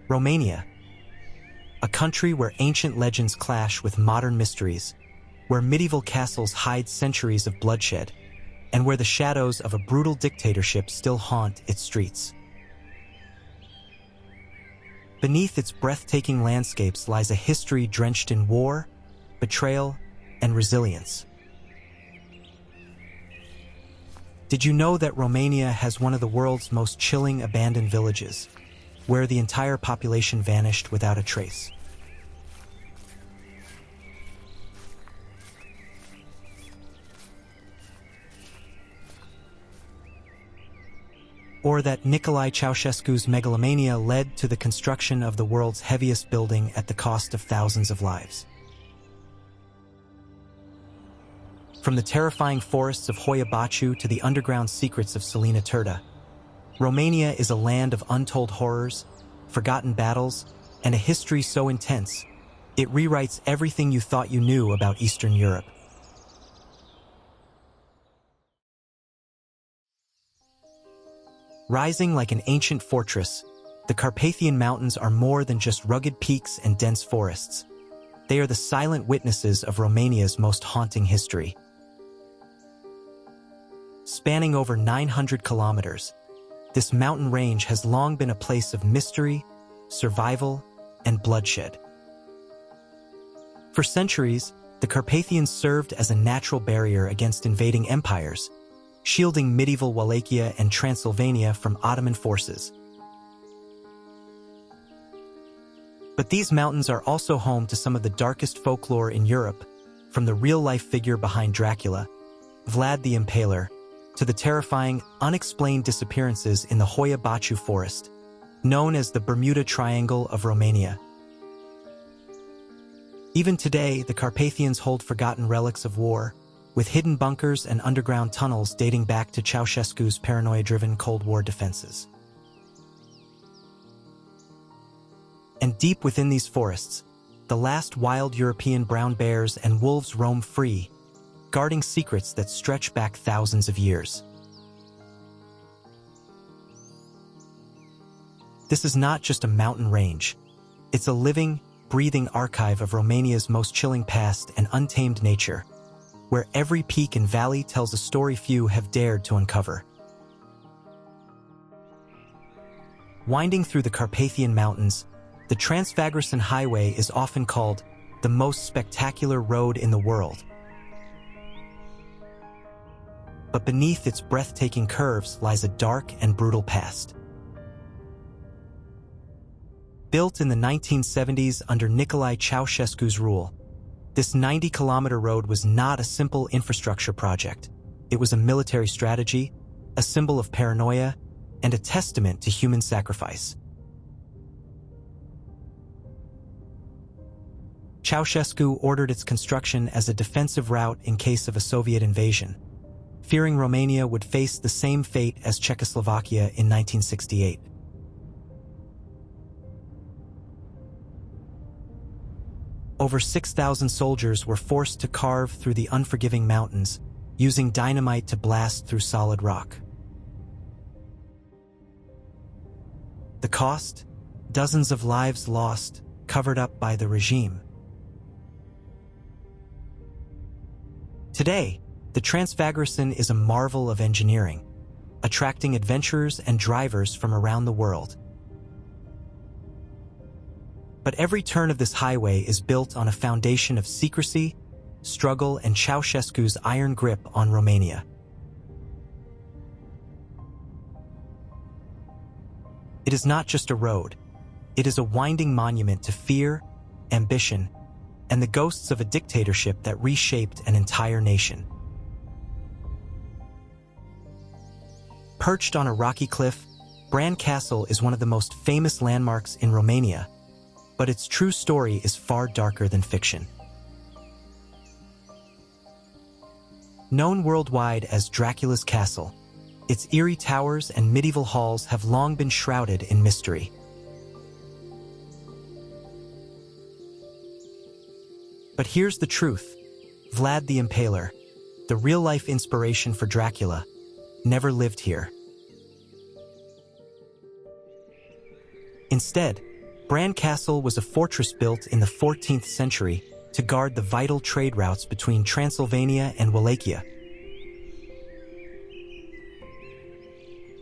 Romania, a country where ancient legends clash with modern mysteries, where medieval castles hide centuries of bloodshed, and where the shadows of a brutal dictatorship still haunt its streets. Beneath its breathtaking landscapes lies a history drenched in war, betrayal, and resilience. Did you know that Romania has one of the world's most chilling abandoned villages, where the entire population vanished without a trace? Or that Nicolae Ceausescu's megalomania led to the construction of the world's heaviest building at the cost of thousands of lives? From the terrifying forests of Hoia Baciu to the underground secrets of Salina Turda, Romania is a land of untold horrors, forgotten battles, and a history so intense, it rewrites everything you thought you knew about Eastern Europe. Rising like an ancient fortress, the Carpathian Mountains are more than just rugged peaks and dense forests. They are the silent witnesses of Romania's most haunting history. Spanning over 900 kilometers, this mountain range has long been a place of mystery, survival, and bloodshed. For centuries, the Carpathians served as a natural barrier against invading empires, shielding medieval Wallachia and Transylvania from Ottoman forces. But these mountains are also home to some of the darkest folklore in Europe, from the real-life figure behind Dracula, Vlad the Impaler, to the terrifying, unexplained disappearances in the Hoia Baciu forest, known as the Bermuda Triangle of Romania. Even today, the Carpathians hold forgotten relics of war, with hidden bunkers and underground tunnels dating back to Ceausescu's paranoia-driven Cold War defenses. And deep within these forests, the last wild European brown bears and wolves roam free, guarding secrets that stretch back thousands of years. This is not just a mountain range. It's a living, breathing archive of Romania's most chilling past and untamed nature, where every peak and valley tells a story few have dared to uncover. Winding through the Carpathian Mountains, the Transfăgărășan Highway is often called the most spectacular road in the world. But beneath its breathtaking curves lies a dark and brutal past. Built in the 1970s under Nicolae Ceausescu's rule, this 90-kilometer road was not a simple infrastructure project. It was a military strategy, a symbol of paranoia, and a testament to human sacrifice. Ceausescu ordered its construction as a defensive route in case of a Soviet invasion, fearing Romania would face the same fate as Czechoslovakia in 1968. Over 6,000 soldiers were forced to carve through the unforgiving mountains, using dynamite to blast through solid rock. The cost? Dozens of lives lost, covered up by the regime. Today, the Transfăgărășan is a marvel of engineering, attracting adventurers and drivers from around the world. But every turn of this highway is built on a foundation of secrecy, struggle, and Ceausescu's iron grip on Romania. It is not just a road. It is a winding monument to fear, ambition, and the ghosts of a dictatorship that reshaped an entire nation. Perched on a rocky cliff, Bran Castle is one of the most famous landmarks in Romania, but its true story is far darker than fiction. Known worldwide as Dracula's Castle, its eerie towers and medieval halls have long been shrouded in mystery. But here's the truth. Vlad the Impaler, the real-life inspiration for Dracula, never lived here. Instead, Bran Castle was a fortress built in the 14th century to guard the vital trade routes between Transylvania and Wallachia.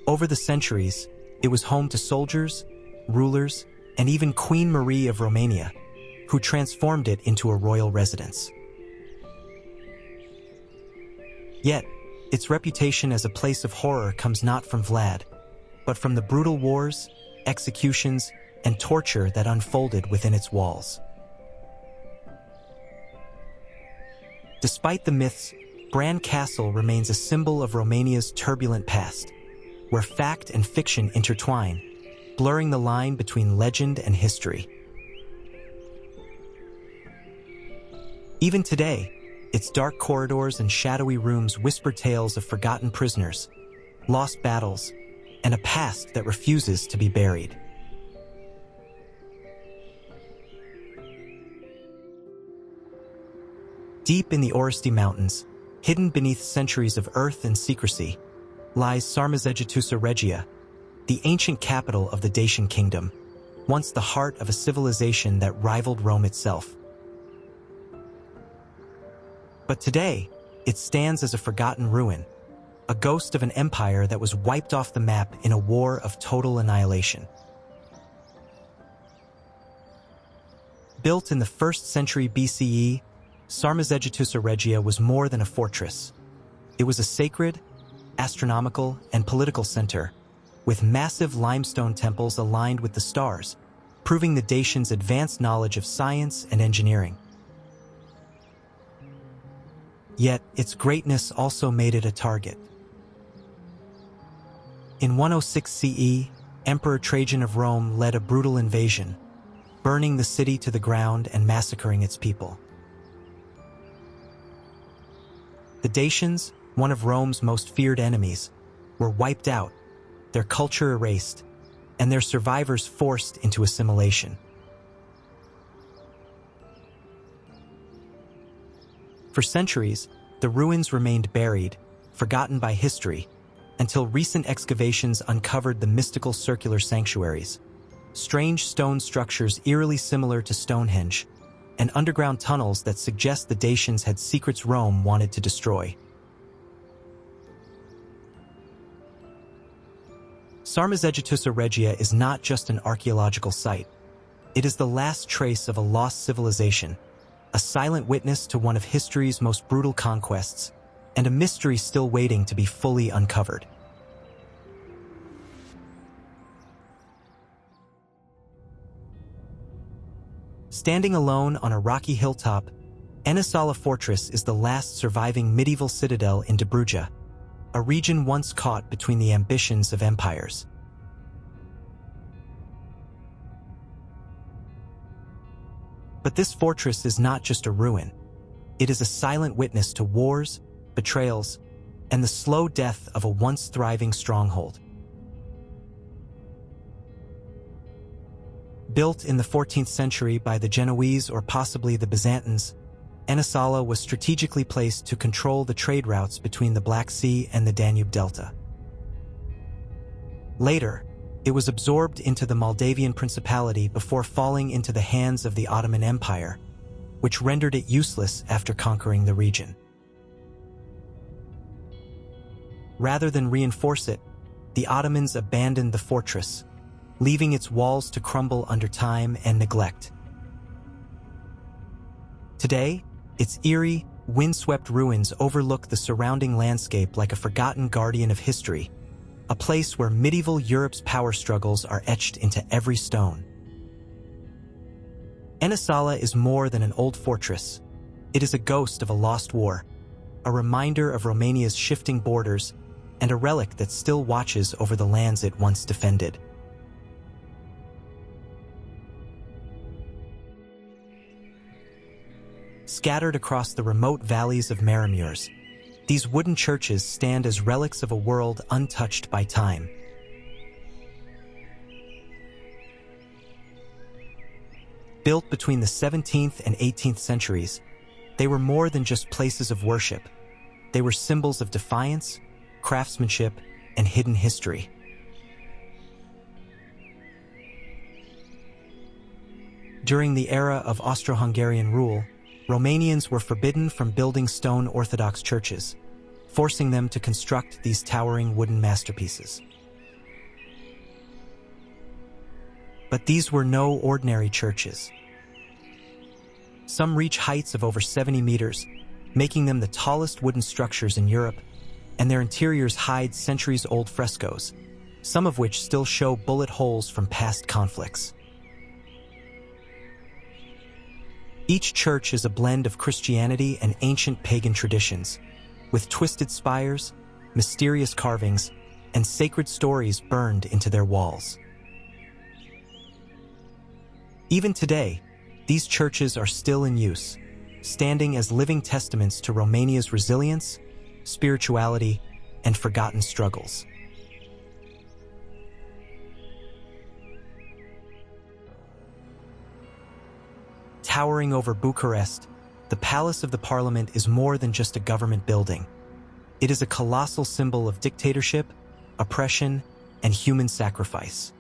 Over the centuries, it was home to soldiers, rulers, and even Queen Marie of Romania, who transformed it into a royal residence. Yet, its reputation as a place of horror comes not from Vlad, but from the brutal wars, executions, and torture that unfolded within its walls. Despite the myths, Bran Castle remains a symbol of Romania's turbulent past, where fact and fiction intertwine, blurring the line between legend and history. Even today, its dark corridors and shadowy rooms whisper tales of forgotten prisoners, lost battles, and a past that refuses to be buried. Deep in the Oresti Mountains, hidden beneath centuries of earth and secrecy, lies Sarmizegetusa Regia, the ancient capital of the Dacian kingdom, once the heart of a civilization that rivaled Rome itself. But today, it stands as a forgotten ruin, a ghost of an empire that was wiped off the map in a war of total annihilation. Built in the 1st century BCE, Sarmizegetusa Regia was more than a fortress. It was a sacred, astronomical, and political center, with massive limestone temples aligned with the stars, proving the Dacians' advanced knowledge of science and engineering. Yet, its greatness also made it a target. In 106 CE, Emperor Trajan of Rome led a brutal invasion, burning the city to the ground and massacring its people. The Dacians, one of Rome's most feared enemies, were wiped out, their culture erased, and their survivors forced into assimilation. For centuries, the ruins remained buried, forgotten by history, until recent excavations uncovered the mystical circular sanctuaries, strange stone structures eerily similar to Stonehenge, and underground tunnels that suggest the Dacians had secrets Rome wanted to destroy. Sarmizegetusa Regia is not just an archaeological site. It is the last trace of a lost civilization, a silent witness to one of history's most brutal conquests, and a mystery still waiting to be fully uncovered. Standing alone on a rocky hilltop, Enisala Fortress is the last surviving medieval citadel in Dobruja, a region once caught between the ambitions of empires. But this fortress is not just a ruin. It is a silent witness to wars, betrayals, and the slow death of a once thriving stronghold. Built in the 14th century by the Genoese or possibly the Byzantines, Enisala was strategically placed to control the trade routes between the Black Sea and the Danube Delta. Later, it was absorbed into the Moldavian Principality before falling into the hands of the Ottoman Empire, which rendered it useless after conquering the region. Rather than reinforce it, the Ottomans abandoned the fortress, leaving its walls to crumble under time and neglect. Today, its eerie, windswept ruins overlook the surrounding landscape like a forgotten guardian of history, a place where medieval Europe's power struggles are etched into every stone. Enisala is more than an old fortress. It is a ghost of a lost war, a reminder of Romania's shifting borders, and a relic that still watches over the lands it once defended. Scattered across the remote valleys of Maramureș, these wooden churches stand as relics of a world untouched by time. Built between the 17th and 18th centuries, they were more than just places of worship. They were symbols of defiance, craftsmanship, and hidden history. During the era of Austro-Hungarian rule, Romanians were forbidden from building stone Orthodox churches, forcing them to construct these towering wooden masterpieces. But these were no ordinary churches. Some reach heights of over 70 meters, making them the tallest wooden structures in Europe, and their interiors hide centuries-old frescoes, some of which still show bullet holes from past conflicts. Each church is a blend of Christianity and ancient pagan traditions, with twisted spires, mysterious carvings, and sacred stories burned into their walls. Even today, these churches are still in use, standing as living testaments to Romania's resilience, spirituality, and forgotten struggles. Towering over Bucharest, the Palace of the Parliament is more than just a government building. It is a colossal symbol of dictatorship, oppression, and human sacrifice.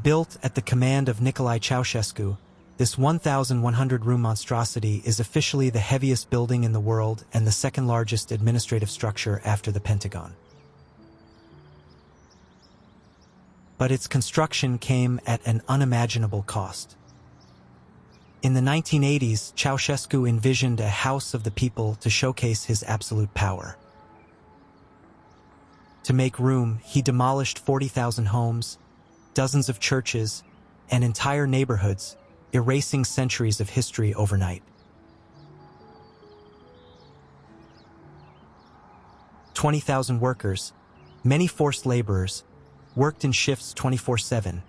Built at the command of Nicolae Ceausescu, this 1,100-room monstrosity is officially the heaviest building in the world and the second largest administrative structure after the Pentagon. But its construction came at an unimaginable cost. In the 1980s, Ceausescu envisioned a house of the people to showcase his absolute power. To make room, he demolished 40,000 homes, dozens of churches, and entire neighborhoods, erasing centuries of history overnight. 20,000 workers, many forced laborers, worked in shifts 24/7,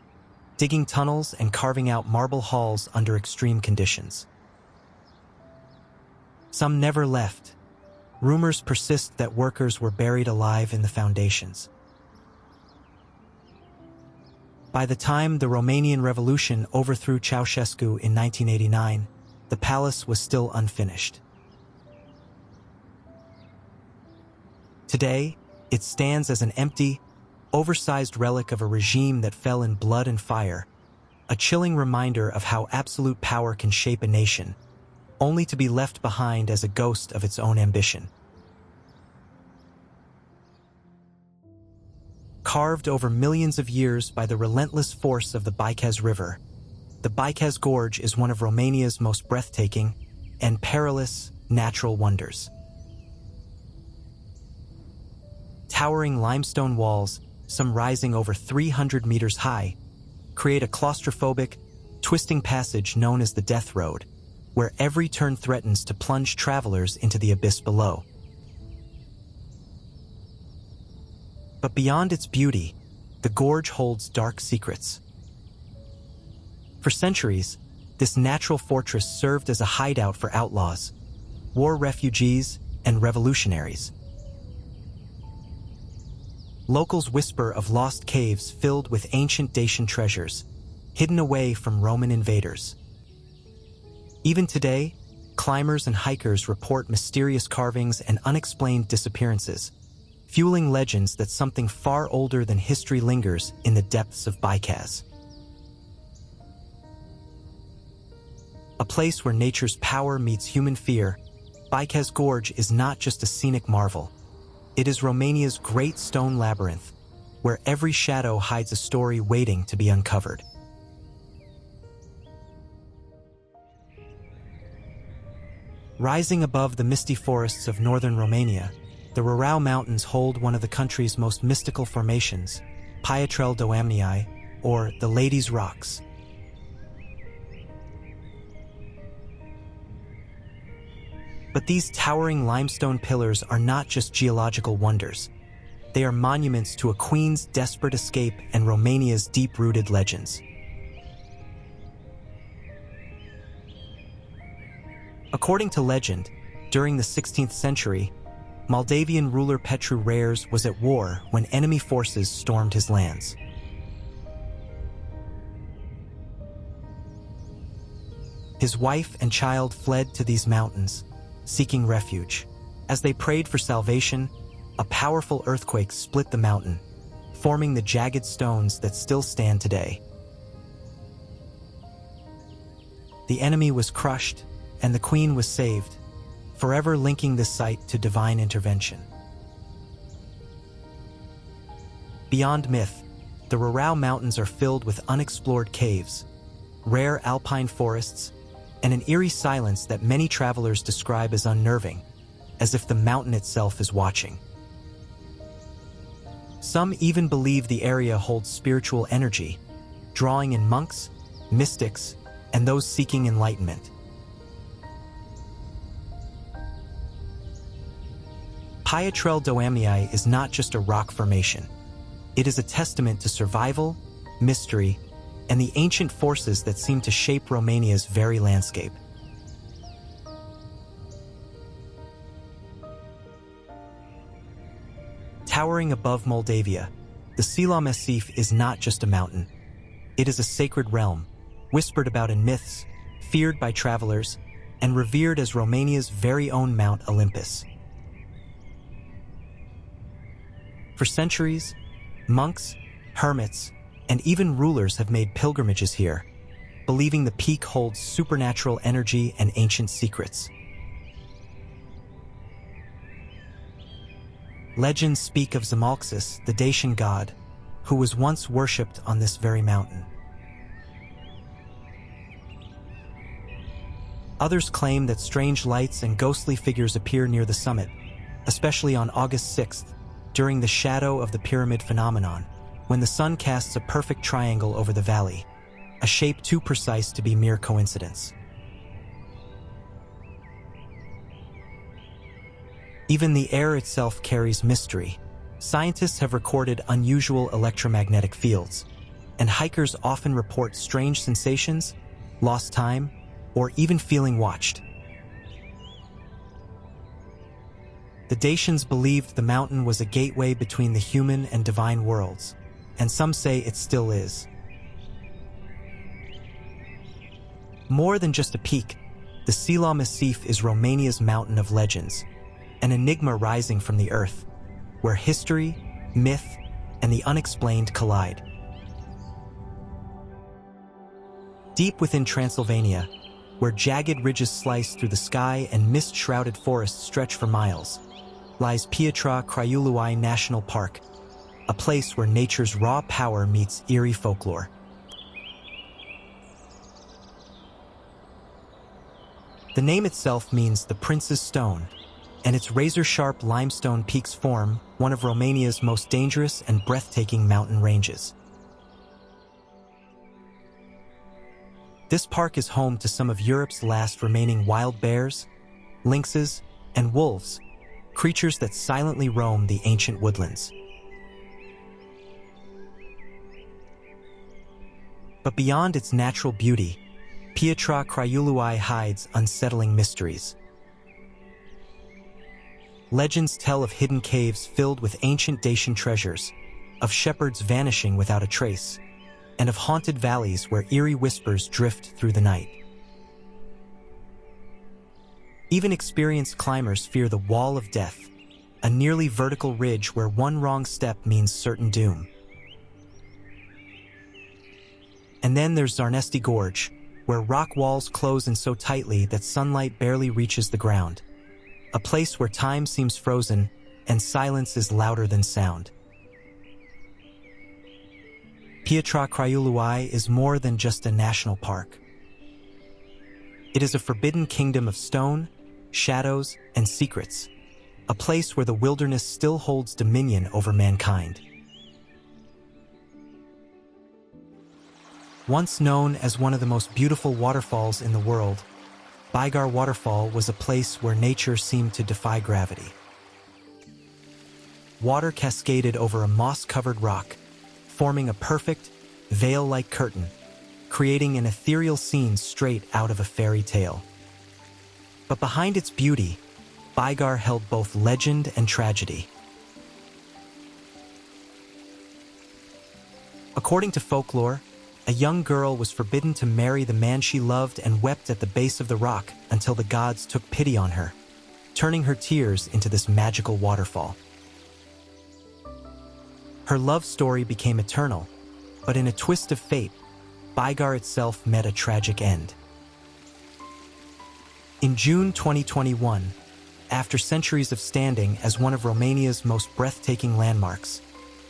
digging tunnels and carving out marble halls under extreme conditions. Some never left. Rumors persist that workers were buried alive in the foundations. By the time the Romanian Revolution overthrew Ceausescu in 1989, the palace was still unfinished. Today, it stands as an empty, oversized relic of a regime that fell in blood and fire, a chilling reminder of how absolute power can shape a nation, only to be left behind as a ghost of its own ambition. Carved over millions of years by the relentless force of the Bicaz River, the Bicaz Gorge is one of Romania's most breathtaking and perilous natural wonders. Towering limestone walls, some rising over 300 meters high, create a claustrophobic, twisting passage known as the Death Road, where every turn threatens to plunge travelers into the abyss below. But beyond its beauty, the gorge holds dark secrets. For centuries, this natural fortress served as a hideout for outlaws, war refugees, and revolutionaries. Locals whisper of lost caves filled with ancient Dacian treasures, hidden away from Roman invaders. Even today, climbers and hikers report mysterious carvings and unexplained disappearances, fueling legends that something far older than history lingers in the depths of Bicaz. A place where nature's power meets human fear, Bicaz Gorge is not just a scenic marvel. It is Romania's great stone labyrinth, where every shadow hides a story waiting to be uncovered. Rising above the misty forests of northern Romania, the Surreal Mountains hold one of the country's most mystical formations, Piatrel Doamnei, or the Lady's Rocks. But these towering limestone pillars are not just geological wonders. They are monuments to a queen's desperate escape and Romania's deep-rooted legends. According to legend, during the 16th century, Moldavian ruler Petru Rares was at war when enemy forces stormed his lands. His wife and child fled to these mountains, seeking refuge. As they prayed for salvation, a powerful earthquake split the mountain, forming the jagged stones that still stand today. the enemy was crushed, and the queen was saved, forever linking this site to divine intervention. Beyond myth, the Rorau Mountains are filled with unexplored caves, rare alpine forests, and an eerie silence that many travelers describe as unnerving, as if the mountain itself is watching. Some even believe the area holds spiritual energy, drawing in monks, mystics, and those seeking enlightenment. Pietrel do Amiai is not just a rock formation. It is a testament to survival, mystery, and the ancient forces that seem to shape Romania's very landscape. Towering above Moldavia, the Sila Massif is not just a mountain. It is a sacred realm, whispered about in myths, feared by travelers, and revered as Romania's very own Mount Olympus. For centuries, monks, hermits, and even rulers have made pilgrimages here, believing the peak holds supernatural energy and ancient secrets. Legends speak of Zamalxis, the Dacian god, who was once worshipped on this very mountain. Others claim that strange lights and ghostly figures appear near the summit, especially on August 6th, during the shadow of the pyramid phenomenon, when the sun casts a perfect triangle over the valley, a shape too precise to be mere coincidence. Even the air itself carries mystery. Scientists have recorded unusual electromagnetic fields, and hikers often report strange sensations, lost time, or even feeling watched. The Dacians believed the mountain was a gateway between the human and divine worlds, and some say it still is. More than just a peak, the Sila Massif is Romania's mountain of legends, an enigma rising from the earth, where history, myth, and the unexplained collide. Deep within Transylvania, where jagged ridges slice through the sky and mist-shrouded forests stretch for miles, lies Piatra Craiului National Park, a place where nature's raw power meets eerie folklore. The name itself means the Prince's Stone, and its razor-sharp limestone peaks form one of Romania's most dangerous and breathtaking mountain ranges. This park is home to some of Europe's last remaining wild bears, lynxes, and wolves, creatures that silently roam the ancient woodlands. But beyond its natural beauty, Piatra Craiului hides unsettling mysteries. Legends tell of hidden caves filled with ancient Dacian treasures, of shepherds vanishing without a trace, and of haunted valleys where eerie whispers drift through the night. Even experienced climbers fear the Wall of Death, a nearly vertical ridge where one wrong step means certain doom. And then there's Zarnesti Gorge, where rock walls close in so tightly that sunlight barely reaches the ground, a place where time seems frozen and silence is louder than sound. Piatra Craiului is more than just a national park. It is a forbidden kingdom of stone, shadows, and secrets, a place where the wilderness still holds dominion over mankind. Once known as one of the most beautiful waterfalls in the world, Bicaz Waterfall was a place where nature seemed to defy gravity. Water cascaded over a moss-covered rock, forming a perfect, veil-like curtain, creating an ethereal scene straight out of a fairy tale. But behind its beauty, Bicaz held both legend and tragedy. According to folklore, a young girl was forbidden to marry the man she loved and wept at the base of the rock until the gods took pity on her, turning her tears into this magical waterfall. Her love story became eternal, but in a twist of fate, Bicaz itself met a tragic end. In June 2021, after centuries of standing as one of Romania's most breathtaking landmarks,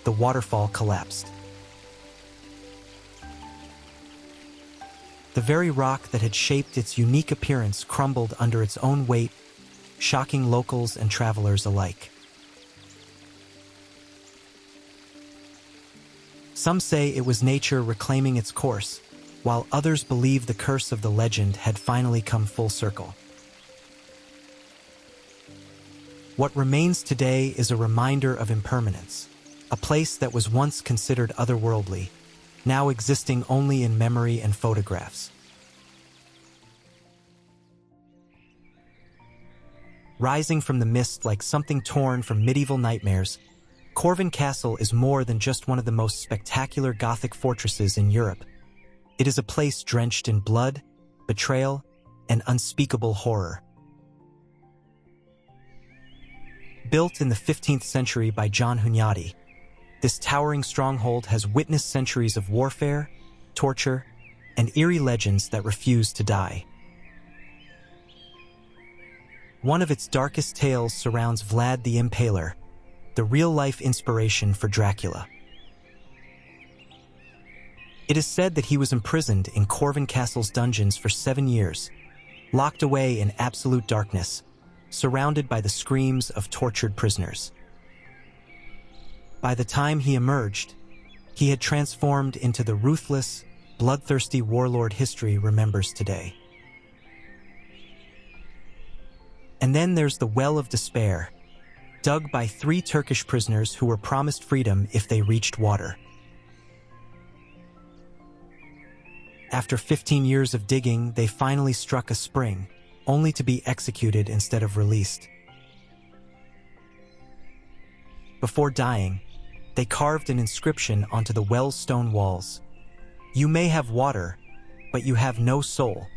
the waterfall collapsed. The very rock that had shaped its unique appearance crumbled under its own weight, shocking locals and travelers alike. Some say it was nature reclaiming its course, while others believe the curse of the legend had finally come full circle. What remains today is a reminder of impermanence, a place that was once considered otherworldly, now existing only in memory and photographs. Rising from the mist like something torn from medieval nightmares, Corvin Castle is more than just one of the most spectacular Gothic fortresses in Europe. It is a place drenched in blood, betrayal, and unspeakable horror. Built in the 15th century by John Hunyadi, this towering stronghold has witnessed centuries of warfare, torture, and eerie legends that refuse to die. One of its darkest tales surrounds Vlad the Impaler, the real-life inspiration for Dracula. It is said that he was imprisoned in Corvin Castle's dungeons for 7 years, locked away in absolute darkness, surrounded by the screams of tortured prisoners. By the time he emerged, he had transformed into the ruthless, bloodthirsty warlord history remembers today. And then there's the Well of Despair, dug by 3 Turkish prisoners who were promised freedom if they reached water. After 15 years of digging, they finally struck a spring, only to be executed instead of released. Before dying, they carved an inscription onto the well's stone walls. "You may have water, but you have no soul."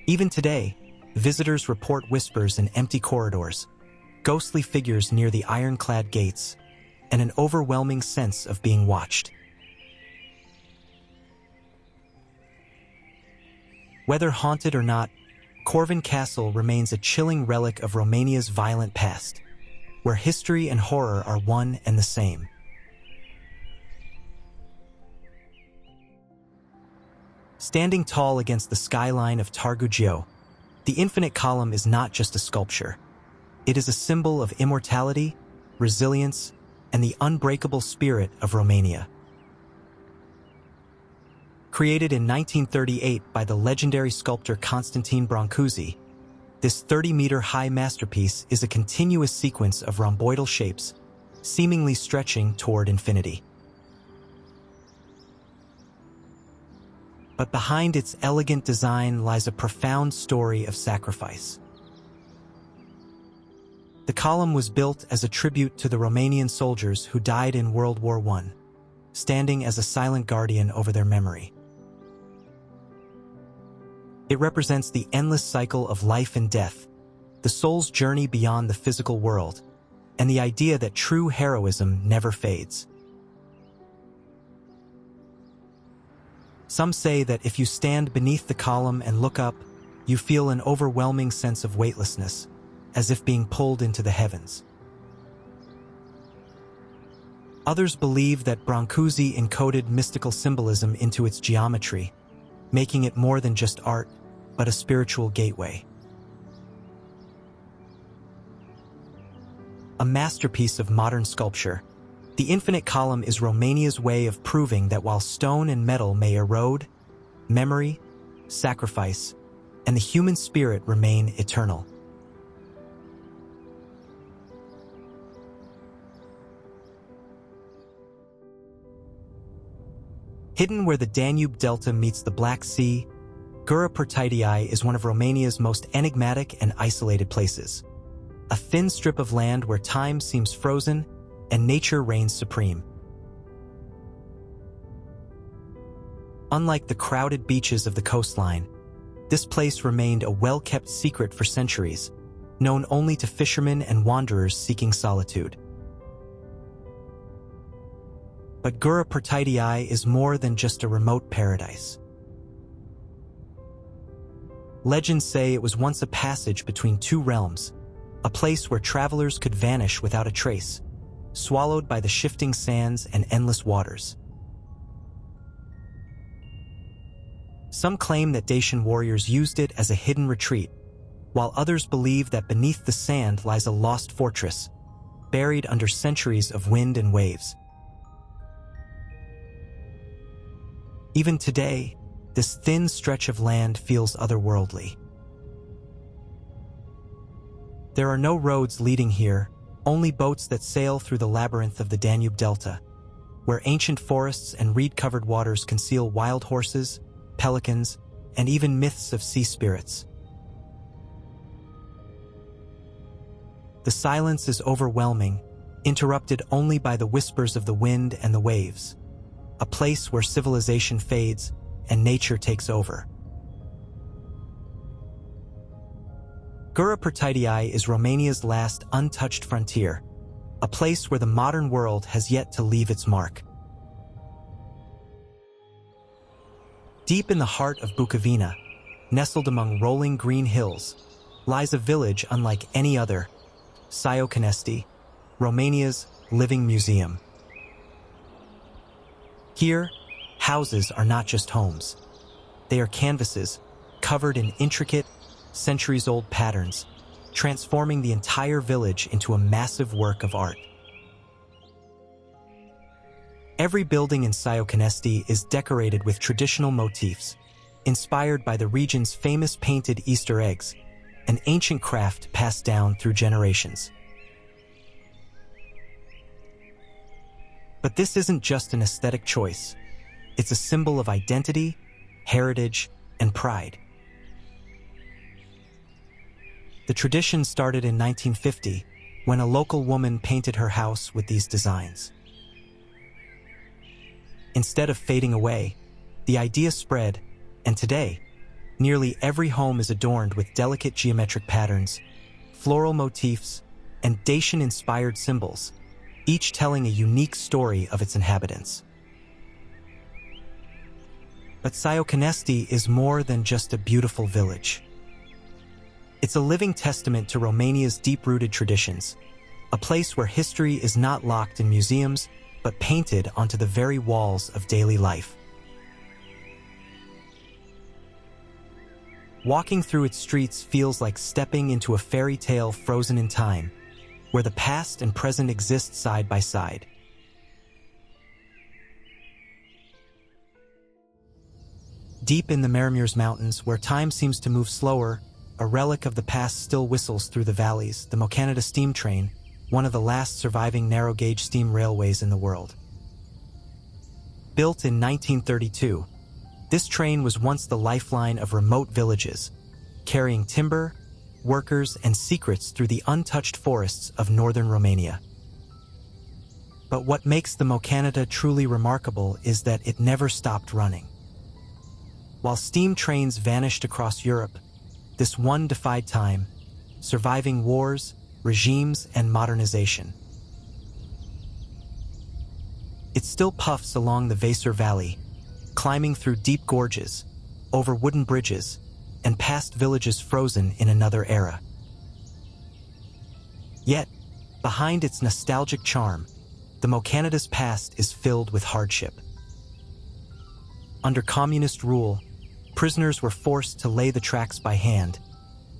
Even today, visitors report whispers in empty corridors, ghostly figures near the ironclad gates, and an overwhelming sense of being watched. Whether haunted or not, Corvin Castle remains a chilling relic of Romania's violent past, where history and horror are one and the same. Standing tall against the skyline of Târgu Jiu, the infinite column is not just a sculpture. It is a symbol of immortality, resilience, and the unbreakable spirit of Romania. Created in 1938 by the legendary sculptor Constantine Brancusi, this 30-meter-high masterpiece is a continuous sequence of rhomboidal shapes, seemingly stretching toward infinity. But behind its elegant design lies a profound story of sacrifice. The column was built as a tribute to the Romanian soldiers who died in World War I, standing as a silent guardian over their memory. It represents the endless cycle of life and death, the soul's journey beyond the physical world, and the idea that true heroism never fades. Some say that if you stand beneath the column and look up, you feel an overwhelming sense of weightlessness, as if being pulled into the heavens. Others believe that Brancusi encoded mystical symbolism into its geometry, making it more than just art, but a spiritual gateway. A masterpiece of modern sculpture, the infinite column is Romania's way of proving that while stone and metal may erode, memory, sacrifice, and the human spirit remain eternal. Hidden where the Danube Delta meets the Black Sea, Gura Pertidii is one of Romania's most enigmatic and isolated places. A thin strip of land where time seems frozen and nature reigns supreme. Unlike the crowded beaches of the coastline, this place remained a well-kept secret for centuries, known only to fishermen and wanderers seeking solitude. But Gura Pertidii is more than just a remote paradise. Legends say it was once a passage between two realms, a place where travelers could vanish without a trace, swallowed by the shifting sands and endless waters. Some claim that Dacian warriors used it as a hidden retreat, while others believe that beneath the sand lies a lost fortress, buried under centuries of wind and waves. Even today, this thin stretch of land feels otherworldly. There are no roads leading here, only boats that sail through the labyrinth of the Danube Delta, where ancient forests and reed-covered waters conceal wild horses, pelicans, and even myths of sea spirits. The silence is overwhelming, interrupted only by the whispers of the wind and the waves, a place where civilization fades and nature takes over. Gura Pertidii is Romania's last untouched frontier, a place where the modern world has yet to leave its mark. Deep in the heart of Bukovina, nestled among rolling green hills, lies a village unlike any other, Săiocanesti, Romania's living museum. Here, houses are not just homes. They are canvases, covered in intricate, centuries-old patterns, transforming the entire village into a massive work of art. Every building in Săiocanesti is decorated with traditional motifs, inspired by the region's famous painted Easter eggs, an ancient craft passed down through generations. But this isn't just an aesthetic choice. It's a symbol of identity, heritage, and pride. The tradition started in 1950, when a local woman painted her house with these designs. Instead of fading away, the idea spread, and today, nearly every home is adorned with delicate geometric patterns, floral motifs, and Dacian-inspired symbols, each telling a unique story of its inhabitants. But Săiocanesti is more than just a beautiful village. It's a living testament to Romania's deep-rooted traditions, a place where history is not locked in museums, but painted onto the very walls of daily life. Walking through its streets feels like stepping into a fairy tale frozen in time, where the past and present exist side by side. Deep in the Maramureș Mountains, where time seems to move slower, a relic of the past still whistles through the valleys, the Mocanada steam train, one of the last surviving narrow-gauge steam railways in the world. Built in 1932, this train was once the lifeline of remote villages, carrying timber, workers, and secrets through the untouched forests of northern Romania. But what makes the Mocanada truly remarkable is that it never stopped running. While steam trains vanished across Europe, this one defied time, surviving wars, regimes, and modernization. It still puffs along the Weser Valley, climbing through deep gorges, over wooden bridges, and past villages frozen in another era. Yet, behind its nostalgic charm, the Mocanada's past is filled with hardship. Under communist rule, prisoners were forced to lay the tracks by hand,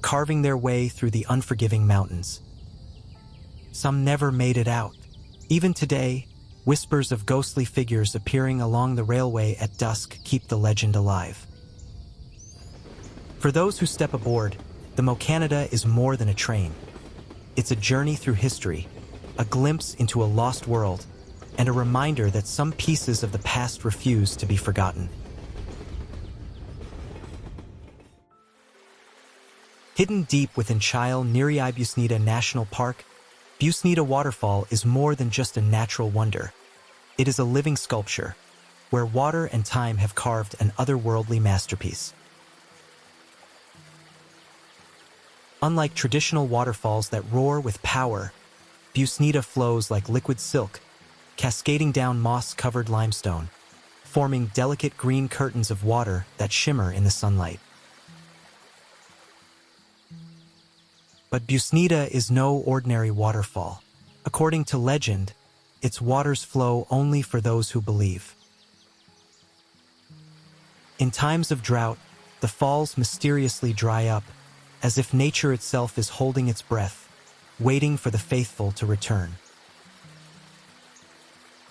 carving their way through the unforgiving mountains. Some never made it out. Even today, whispers of ghostly figures appearing along the railway at dusk keep the legend alive. For those who step aboard, the Mocanada is more than a train. It's a journey through history, a glimpse into a lost world, and a reminder that some pieces of the past refuse to be forgotten. Hidden deep within Child Neri Busnita National Park, Busnita Waterfall is more than just a natural wonder. It is a living sculpture, where water and time have carved an otherworldly masterpiece. Unlike traditional waterfalls that roar with power, Busnita flows like liquid silk, cascading down moss-covered limestone, forming delicate green curtains of water that shimmer in the sunlight. But Busnita is no ordinary waterfall. According to legend, its waters flow only for those who believe. In times of drought, the falls mysteriously dry up, as if nature itself is holding its breath, waiting for the faithful to return.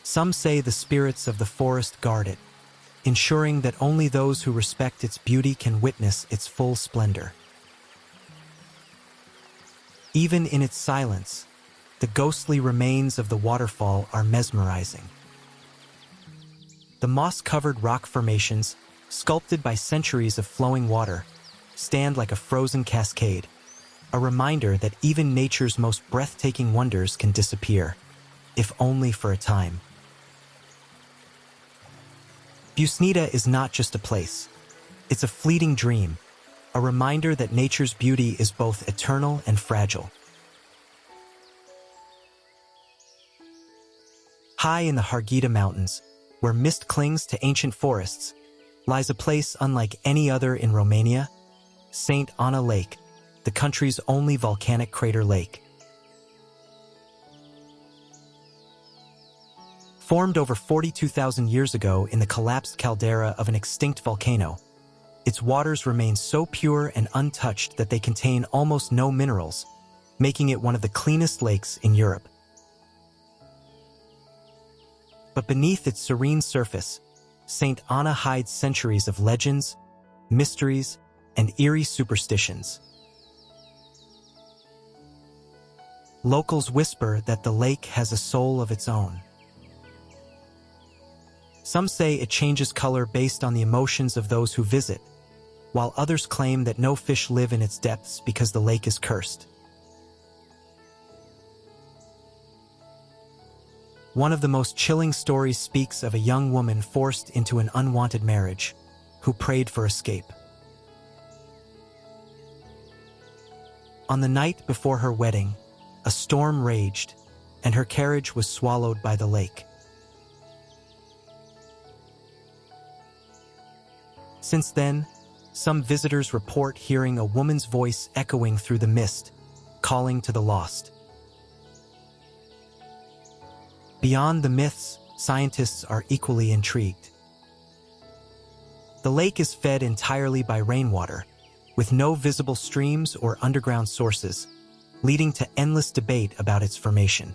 Some say the spirits of the forest guard it, ensuring that only those who respect its beauty can witness its full splendor. Even in its silence, the ghostly remains of the waterfall are mesmerizing. The moss-covered rock formations, sculpted by centuries of flowing water, stand like a frozen cascade, a reminder that even nature's most breathtaking wonders can disappear, if only for a time. Busnita is not just a place. It's a fleeting dream, a reminder that nature's beauty is both eternal and fragile. High in the Harghita Mountains, where mist clings to ancient forests, lies a place unlike any other in Romania, St. Ana Lake, the country's only volcanic crater lake. Formed over 42,000 years ago in the collapsed caldera of an extinct volcano, its waters remain so pure and untouched that they contain almost no minerals, making it one of the cleanest lakes in Europe. But beneath its serene surface, St. Ana hides centuries of legends, mysteries, and eerie superstitions. Locals whisper that the lake has a soul of its own. Some say it changes color based on the emotions of those who visit, while others claim that no fish live in its depths because the lake is cursed. One of the most chilling stories speaks of a young woman forced into an unwanted marriage, who prayed for escape. On the night before her wedding, a storm raged, and her carriage was swallowed by the lake. Since then, some visitors report hearing a woman's voice echoing through the mist, calling to the lost. Beyond the myths, scientists are equally intrigued. The lake is fed entirely by rainwater, with no visible streams or underground sources, leading to endless debate about its formation.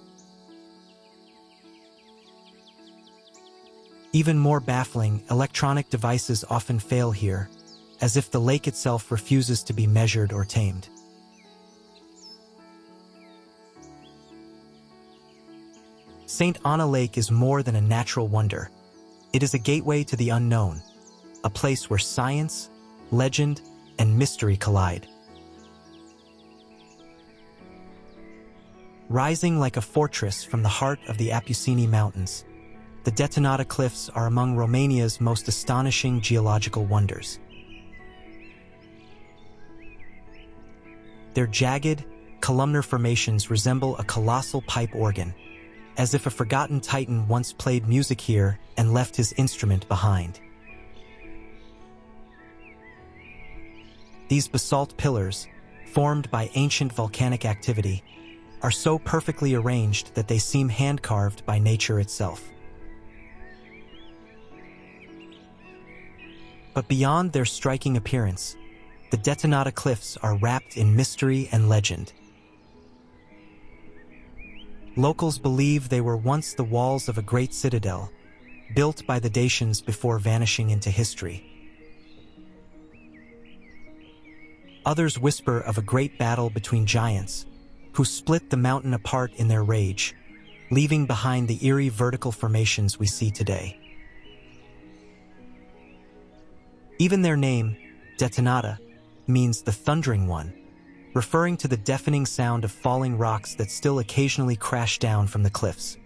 Even more baffling, electronic devices often fail here, as if the lake itself refuses to be measured or tamed. St. Ana Lake is more than a natural wonder. It is a gateway to the unknown, a place where science, legend, and mystery collide. Rising like a fortress from the heart of the Apuseni Mountains, the Detonata Cliffs are among Romania's most astonishing geological wonders. Their jagged, columnar formations resemble a colossal pipe organ, as if a forgotten titan once played music here and left his instrument behind. These basalt pillars, formed by ancient volcanic activity, are so perfectly arranged that they seem hand-carved by nature itself. But beyond their striking appearance, the Detonata Cliffs are wrapped in mystery and legend. Locals believe they were once the walls of a great citadel, built by the Dacians before vanishing into history. Others whisper of a great battle between giants, who split the mountain apart in their rage, leaving behind the eerie vertical formations we see today. Even their name, Detonata, means the thundering one, referring to the deafening sound of falling rocks that still occasionally crash down from the cliffs.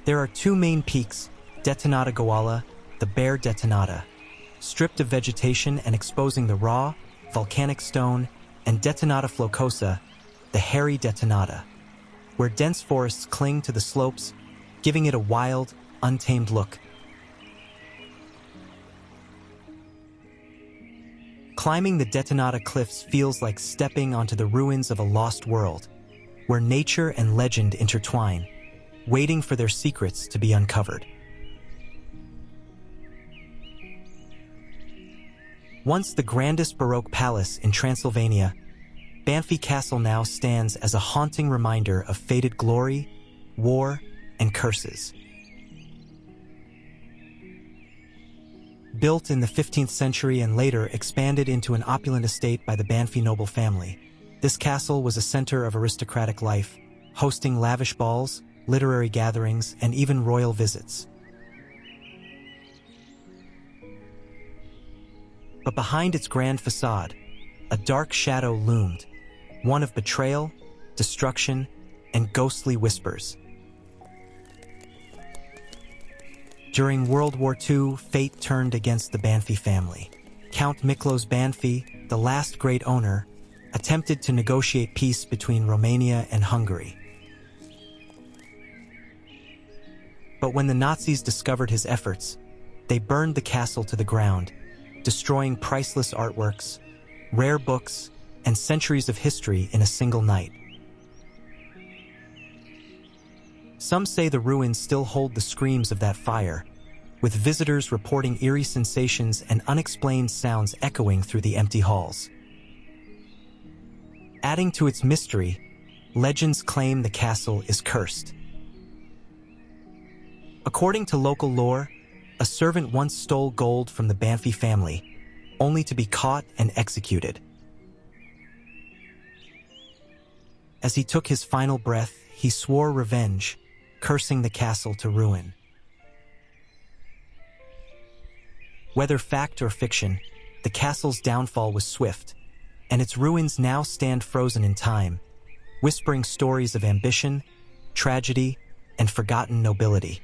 There are two main peaks, Detonata Goala, the bare Detonata, stripped of vegetation and exposing the raw, volcanic stone, and Detonata Flocosa, the hairy Detonata, where dense forests cling to the slopes, giving it a wild, untamed look. Climbing the Detonata cliffs feels like stepping onto the ruins of a lost world, where nature and legend intertwine, waiting for their secrets to be uncovered. Once the grandest Baroque palace in Transylvania, Banffy Castle now stands as a haunting reminder of faded glory, war, and curses. Built in the 15th century and later expanded into an opulent estate by the Banffy noble family, this castle was a center of aristocratic life, hosting lavish balls, literary gatherings, and even royal visits. But behind its grand facade, a dark shadow loomed, one of betrayal, destruction, and ghostly whispers. During World War II, fate turned against the Banffy family. Count Miklos Banffy, the last great owner, attempted to negotiate peace between Romania and Hungary. But when the Nazis discovered his efforts, they burned the castle to the ground, destroying priceless artworks, rare books, and centuries of history in a single night. Some say the ruins still hold the screams of that fire, with visitors reporting eerie sensations and unexplained sounds echoing through the empty halls. Adding to its mystery, legends claim the castle is cursed. According to local lore, a servant once stole gold from the Banffy family, only to be caught and executed. As he took his final breath, he swore revenge, cursing the castle to ruin. Whether fact or fiction, the castle's downfall was swift, and its ruins now stand frozen in time, whispering stories of ambition, tragedy, and forgotten nobility.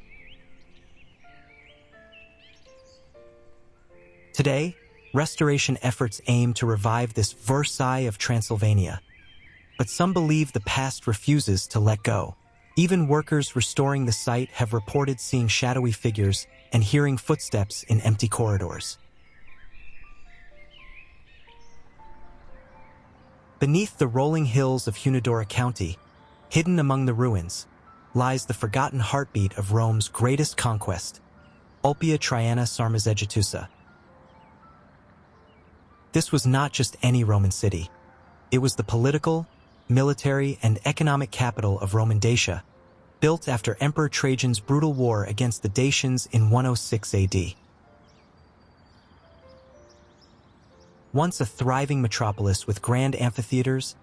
Today, restoration efforts aim to revive this Versailles of Transylvania, but some believe the past refuses to let go. Even workers restoring the site have reported seeing shadowy figures and hearing footsteps in empty corridors. Beneath the rolling hills of Hunadora County, hidden among the ruins, lies the forgotten heartbeat of Rome's greatest conquest, Ulpia Traiana Sarmizegetusa. This was not just any Roman city. It was the political, military, and economic capital of Roman Dacia, built after Emperor Trajan's brutal war against the Dacians in 106 AD. Once a thriving metropolis with grand amphitheaters,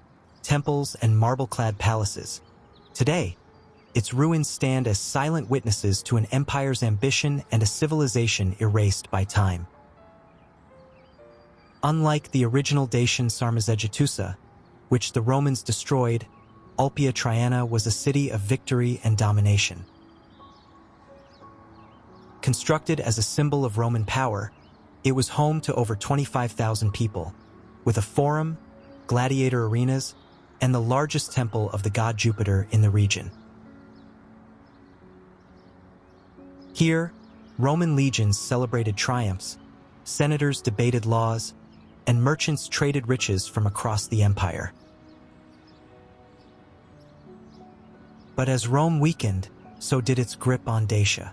temples, and marble-clad palaces, today, its ruins stand as silent witnesses to an empire's ambition and a civilization erased by time. Unlike the original Dacian Sarmizegetusa, which the Romans destroyed, Ulpia Traiana was a city of victory and domination. Constructed as a symbol of Roman power, it was home to over 25,000 people, with a forum, gladiator arenas, and the largest temple of the god Jupiter in the region. Here, Roman legions celebrated triumphs, senators debated laws, and merchants traded riches from across the empire. But as Rome weakened, so did its grip on Dacia.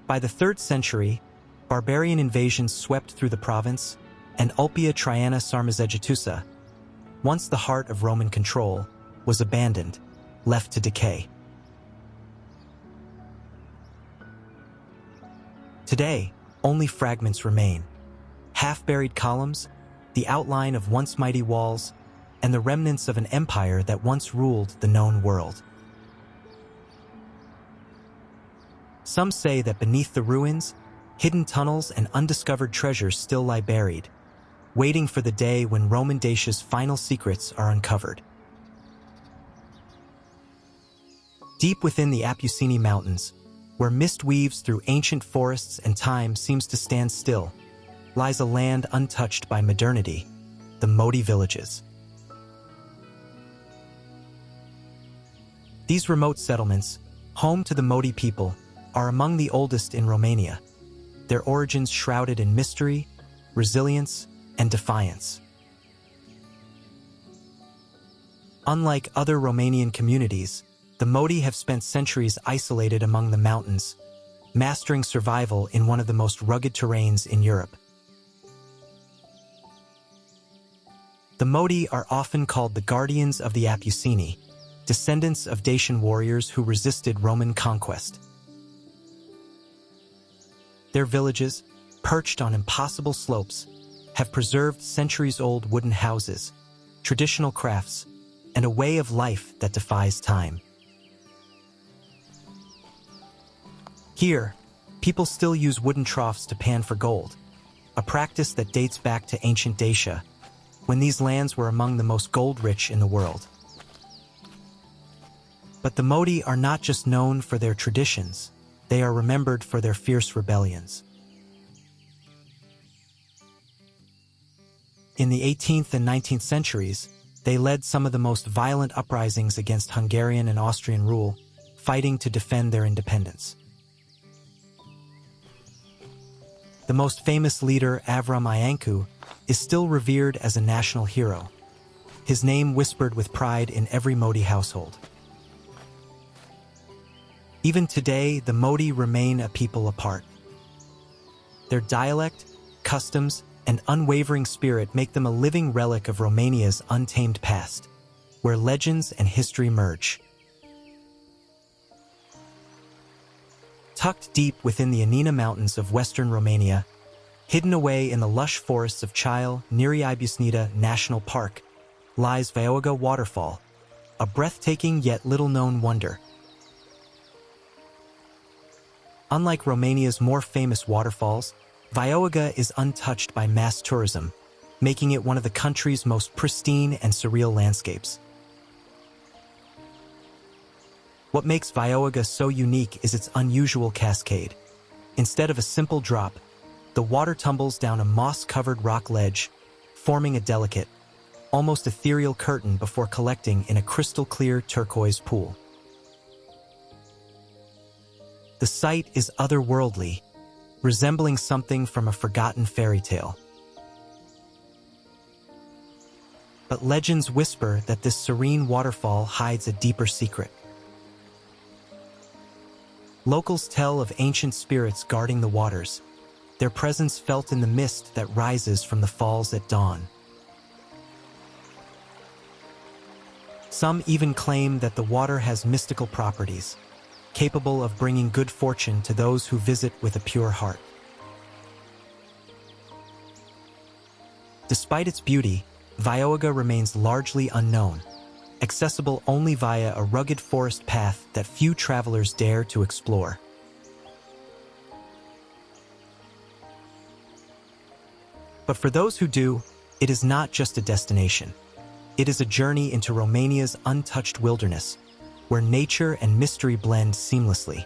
By the 3rd century, barbarian invasions swept through the province, and Ulpia Traiana Sarmizegetusa, once the heart of Roman control, was abandoned, left to decay. Today, only fragments remain: half-buried columns, the outline of once mighty walls, and the remnants of an empire that once ruled the known world. Some say that beneath the ruins, hidden tunnels and undiscovered treasures still lie buried, waiting for the day when Roman Dacia's final secrets are uncovered. Deep within the Apusini Mountains, where mist weaves through ancient forests and time seems to stand still, lies a land untouched by modernity, the Modi villages. These remote settlements, home to the Modi people, are among the oldest in Romania, their origins shrouded in mystery, resilience, and defiance. Unlike other Romanian communities, the Modi have spent centuries isolated among the mountains, mastering survival in one of the most rugged terrains in Europe. The Modi are often called the guardians of the Apusini, descendants of Dacian warriors who resisted Roman conquest. Their villages, perched on impossible slopes, have preserved centuries-old wooden houses, traditional crafts, and a way of life that defies time. Here, people still use wooden troughs to pan for gold, a practice that dates back to ancient Dacia, when these lands were among the most gold-rich in the world. But the Modi are not just known for their traditions, they are remembered for their fierce rebellions. In the 18th and 19th centuries, they led some of the most violent uprisings against Hungarian and Austrian rule, fighting to defend their independence. The most famous leader, Avram Iancu, is still revered as a national hero, his name whispered with pride in every Modi household. Even today, the Modi remain a people apart. Their dialect, customs, and unwavering spirit make them a living relic of Romania's untamed past, where legends and history merge. Tucked deep within the Anina Mountains of western Romania, hidden away in the lush forests of Chial near Ibusnita National Park, lies Vioga Waterfall, a breathtaking yet little-known wonder. Unlike Romania's more famous waterfalls, Vioga is untouched by mass tourism, making it one of the country's most pristine and surreal landscapes. What makes Vioga so unique is its unusual cascade. Instead of a simple drop, the water tumbles down a moss-covered rock ledge, forming a delicate, almost ethereal curtain before collecting in a crystal-clear turquoise pool. The sight is otherworldly, resembling something from a forgotten fairy tale. But legends whisper that this serene waterfall hides a deeper secret. Locals tell of ancient spirits guarding the waters, their presence felt in the mist that rises from the falls at dawn. Some even claim that the water has mystical properties, capable of bringing good fortune to those who visit with a pure heart. Despite its beauty, Vioga remains largely unknown, accessible only via a rugged forest path that few travelers dare to explore. But for those who do, it is not just a destination. It is a journey into Romania's untouched wilderness, where nature and mystery blend seamlessly.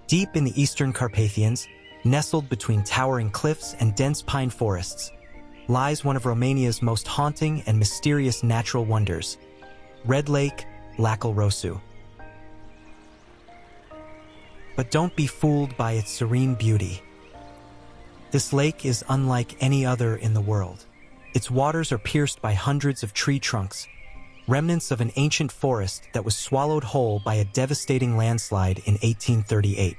Deep in the eastern Carpathians, nestled between towering cliffs and dense pine forests, lies one of Romania's most haunting and mysterious natural wonders, Red Lake, Lacul Roșu. But don't be fooled by its serene beauty. This lake is unlike any other in the world. Its waters are pierced by hundreds of tree trunks, remnants of an ancient forest that was swallowed whole by a devastating landslide in 1838.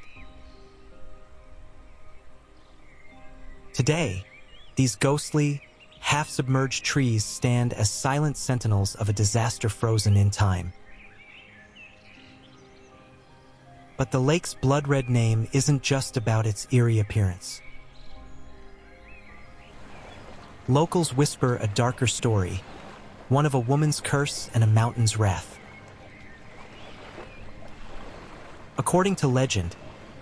Today, these ghostly, half-submerged trees stand as silent sentinels of a disaster frozen in time. But the lake's blood-red name isn't just about its eerie appearance. Locals whisper a darker story, one of a woman's curse and a mountain's wrath. According to legend,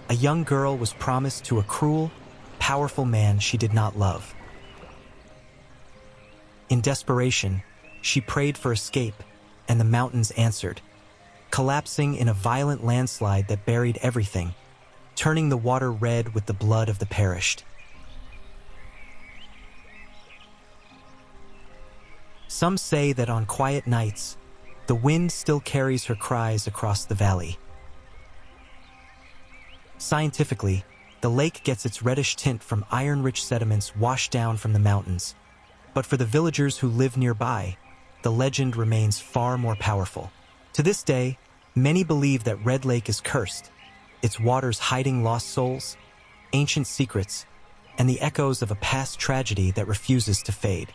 a young girl was promised to a cruel, powerful man she did not love. In desperation, she prayed for escape, and the mountains answered, collapsing in a violent landslide that buried everything, turning the water red with the blood of the perished. Some say that on quiet nights, the wind still carries her cries across the valley. Scientifically, the lake gets its reddish tint from iron-rich sediments washed down from the mountains. But for the villagers who live nearby, the legend remains far more powerful. To this day, many believe that Red Lake is cursed, its waters hiding lost souls, ancient secrets, and the echoes of a past tragedy that refuses to fade.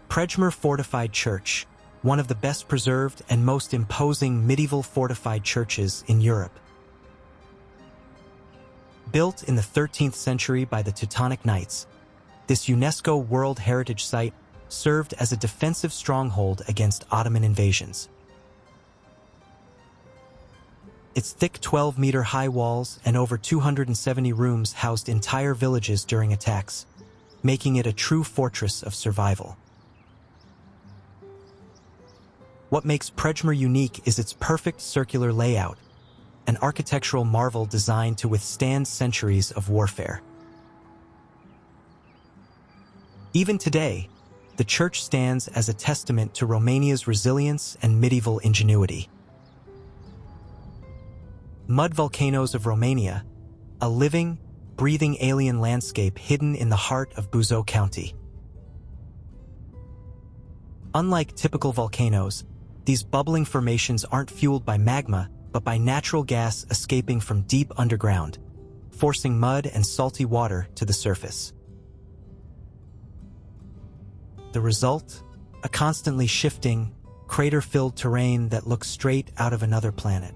Prejmer Fortified Church, one of the best preserved and most imposing medieval fortified churches in Europe. Built in the 13th century by the Teutonic Knights, this UNESCO World Heritage Site served as a defensive stronghold against Ottoman invasions. Its thick 12-meter-high walls and over 270 rooms housed entire villages during attacks, making it a true fortress of survival. What makes Prejmer unique is its perfect circular layout, an architectural marvel designed to withstand centuries of warfare. Even today, the church stands as a testament to Romania's resilience and medieval ingenuity. Mud Volcanoes of Romania, a living, breathing alien landscape hidden in the heart of Buzău County. Unlike typical volcanoes, these bubbling formations aren't fueled by magma, but by natural gas escaping from deep underground, forcing mud and salty water to the surface. The result? A constantly shifting, crater-filled terrain that looks straight out of another planet.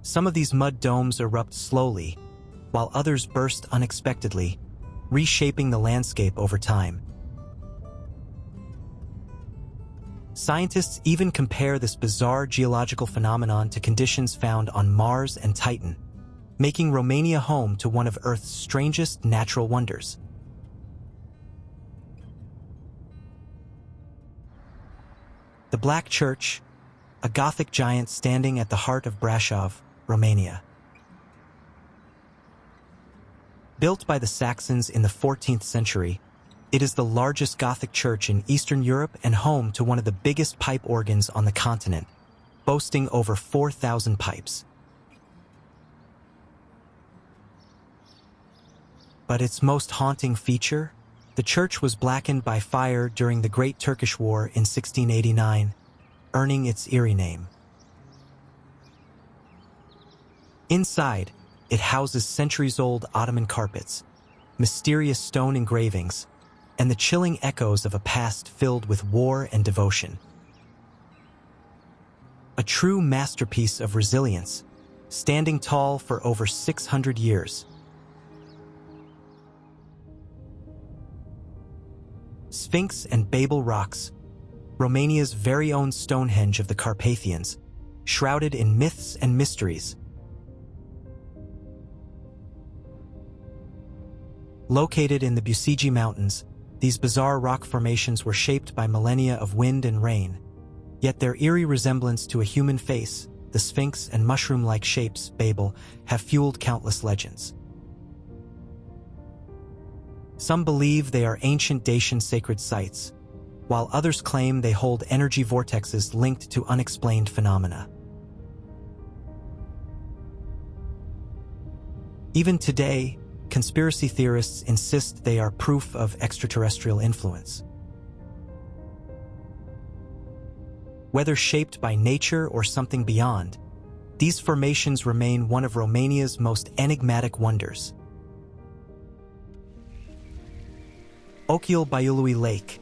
Some of these mud domes erupt slowly, while others burst unexpectedly, reshaping the landscape over time. Scientists even compare this bizarre geological phenomenon to conditions found on Mars and Titan, making Romania home to one of Earth's strangest natural wonders. The Black Church, a Gothic giant standing at the heart of Brașov, Romania. Built by the Saxons in the 14th century, it is the largest Gothic church in Eastern Europe and home to one of the biggest pipe organs on the continent, boasting over 4,000 pipes. But its most haunting feature? The church was blackened by fire during the Great Turkish War in 1689, earning its eerie name. Inside, it houses centuries-old Ottoman carpets, mysterious stone engravings, and the chilling echoes of a past filled with war and devotion. A true masterpiece of resilience, standing tall for over 600 years. Sphinx and Babele Rocks, Romania's very own Stonehenge of the Carpathians, shrouded in myths and mysteries. Located in the Bucegi Mountains, these bizarre rock formations were shaped by millennia of wind and rain, yet their eerie resemblance to a human face, the Sphinx and mushroom-like shapes, Babele, have fueled countless legends. Some believe they are ancient Dacian sacred sites, while others claim they hold energy vortexes linked to unexplained phenomena. Even today, conspiracy theorists insist they are proof of extraterrestrial influence. Whether shaped by nature or something beyond, these formations remain one of Romania's most enigmatic wonders. Ochiul Baiului Lake,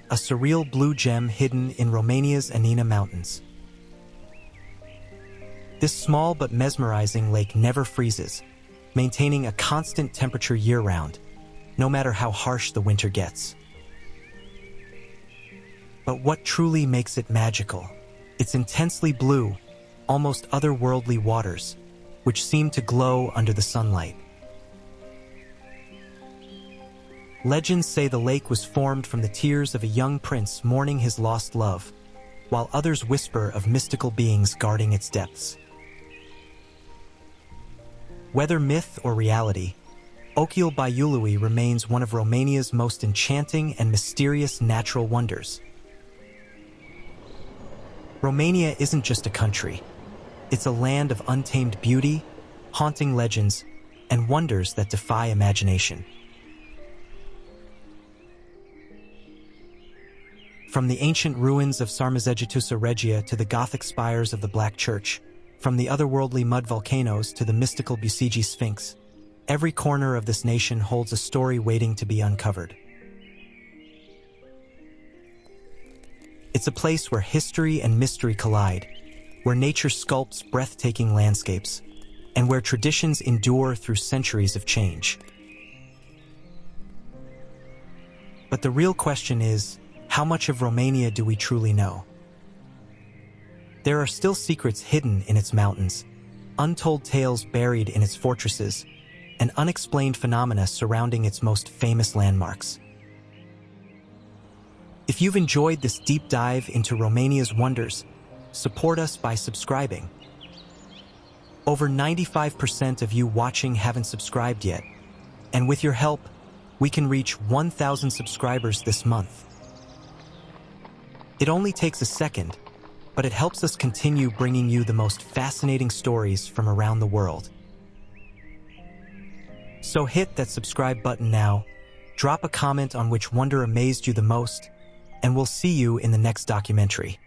a surreal blue gem hidden in Romania's Anina Mountains. This small but mesmerizing lake never freezes, maintaining a constant temperature year-round, no matter how harsh the winter gets. But what truly makes it magical? Its intensely blue, almost otherworldly waters, which seem to glow under the sunlight. Legends say the lake was formed from the tears of a young prince mourning his lost love, while others whisper of mystical beings guarding its depths. Whether myth or reality, Ochiul Baiului remains one of Romania's most enchanting and mysterious natural wonders. Romania isn't just a country. It's a land of untamed beauty, haunting legends, and wonders that defy imagination. From the ancient ruins of Sarmizegetusa Regia to the Gothic spires of the Black Church, from the otherworldly Mud Volcanoes to the mystical Bicaz Sphinx, every corner of this nation holds a story waiting to be uncovered. It's a place where history and mystery collide, where nature sculpts breathtaking landscapes, and where traditions endure through centuries of change. But the real question is, how much of Romania do we truly know? There are still secrets hidden in its mountains, untold tales buried in its fortresses, and unexplained phenomena surrounding its most famous landmarks. If you've enjoyed this deep dive into Romania's wonders, support us by subscribing. Over 95% of you watching haven't subscribed yet, and with your help, we can reach 1,000 subscribers this month. It only takes a second, but it helps us continue bringing you the most fascinating stories from around the world. So hit that subscribe button now, drop a comment on which wonder amazed you the most, and we'll see you in the next documentary.